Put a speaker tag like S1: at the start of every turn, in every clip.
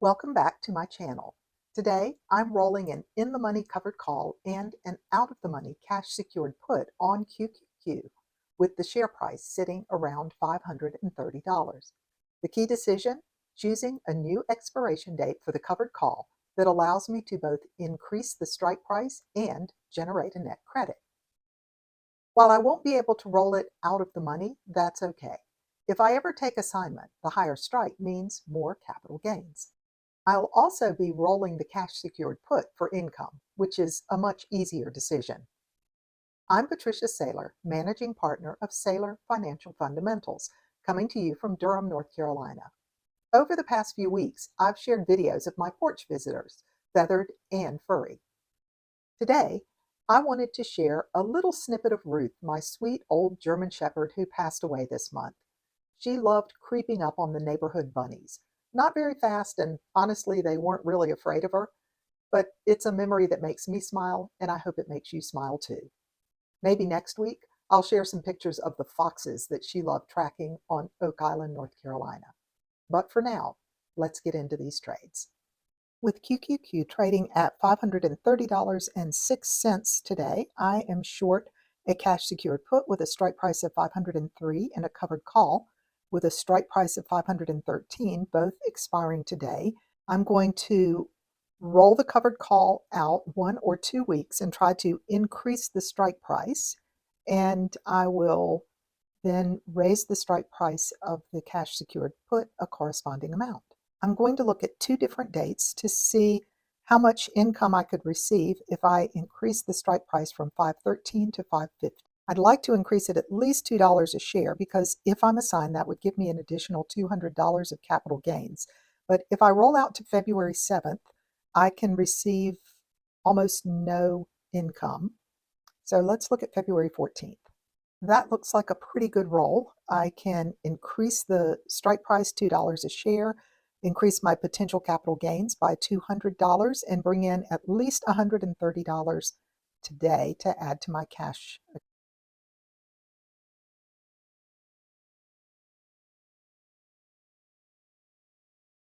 S1: Welcome back to my channel. Today, I'm rolling an in-the-money covered call and an out-of-the-money cash secured put on QQQ with the share price sitting around $530. The key decision? Choosing a new expiration date for the covered call that allows me to both increase the strike price and generate a net credit. While I won't be able to roll it out of the money, that's okay. If I ever take assignment, the higher strike means more capital gains. I'll also be rolling the cash secured put for income, which is a much easier decision. I'm Patricia Saylor, managing partner of Saylor Financial Fundamentals, coming to you from Durham, North Carolina. Over the past few weeks, I've shared videos of my porch visitors, feathered and furry. Today, I wanted to share a little snippet of Ruth, my sweet old German Shepherd who passed away this month. She loved creeping up on the neighborhood bunnies. Not very fast, and honestly, they weren't really afraid of her, but it's a memory that makes me smile, and I hope it makes you smile too. Maybe next week, I'll share some pictures of the foxes that she loved tracking on Oak Island, North Carolina. But for now, let's get into these trades. With QQQ trading at $530.06 today, I am short a cash secured put with a strike price of 503 and a covered call with a strike price of 513, both expiring today. I'm going to roll the covered call out 1 or 2 weeks and try to increase the strike price, and I will then raise the strike price of the cash secured put a corresponding amount. I'm going to look at 2 different dates to see how much income I could receive if I increase the strike price from 513 to 550. I'd like to increase it at least $2 a share because if I'm assigned, that would give me an additional $200 of capital gains. But if I roll out to February 7th, I can receive almost no income. So let's look at February 14th. That looks like a pretty good roll. I can increase the strike price $2 a share, increase my potential capital gains by $200, and bring in at least $130 today to add to my cash.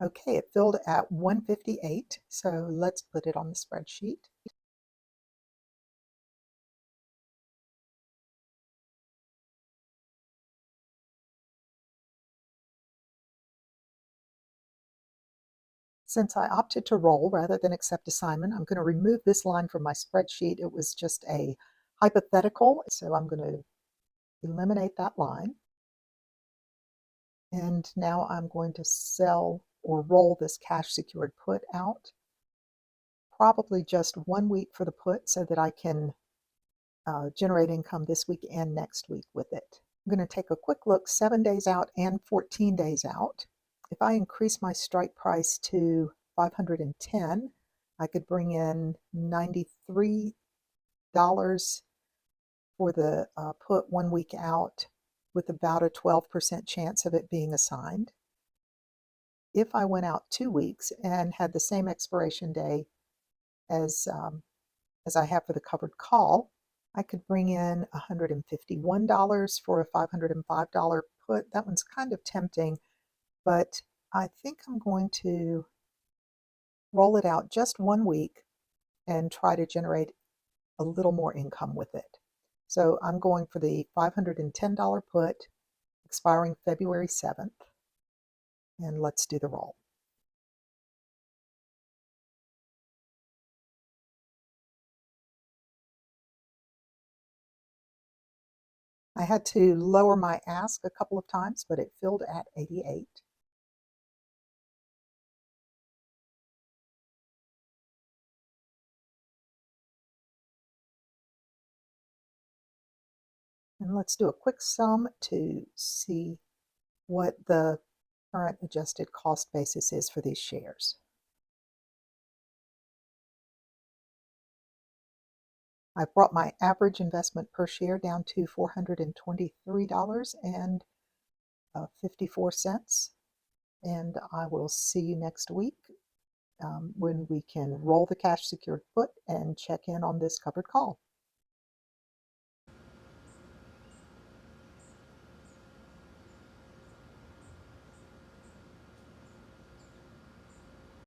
S1: Okay, it filled at 158, so let's put it on the spreadsheet. Since I opted to roll rather than accept assignment, I'm going to remove this line from my spreadsheet. It was just a hypothetical, so I'm going to eliminate that line. And now I'm going to sell or roll this cash secured put out. Probably just 1 week for the put so that I can generate income this week and next week with it. I'm going to take a quick look 7 days out and 14 days out. If I increase my strike price to 510, I could bring in $93 for the put 1 week out with about a 12% chance of it being assigned. If I went out 2 weeks and had the same expiration day as I have for the covered call, I could bring in $151 for a $505 put. That one's kind of tempting, but I think I'm going to roll it out just 1 week and try to generate a little more income with it. So I'm going for the $510 put expiring February 7th, and let's do the roll. I had to lower my ask a couple of times, but it filled at 88. And let's do a quick sum to see what the current adjusted cost basis is for these shares. I've brought my average investment per share down to $423.54. And I will see you next week when we can roll the cash secured put and check in on this covered call.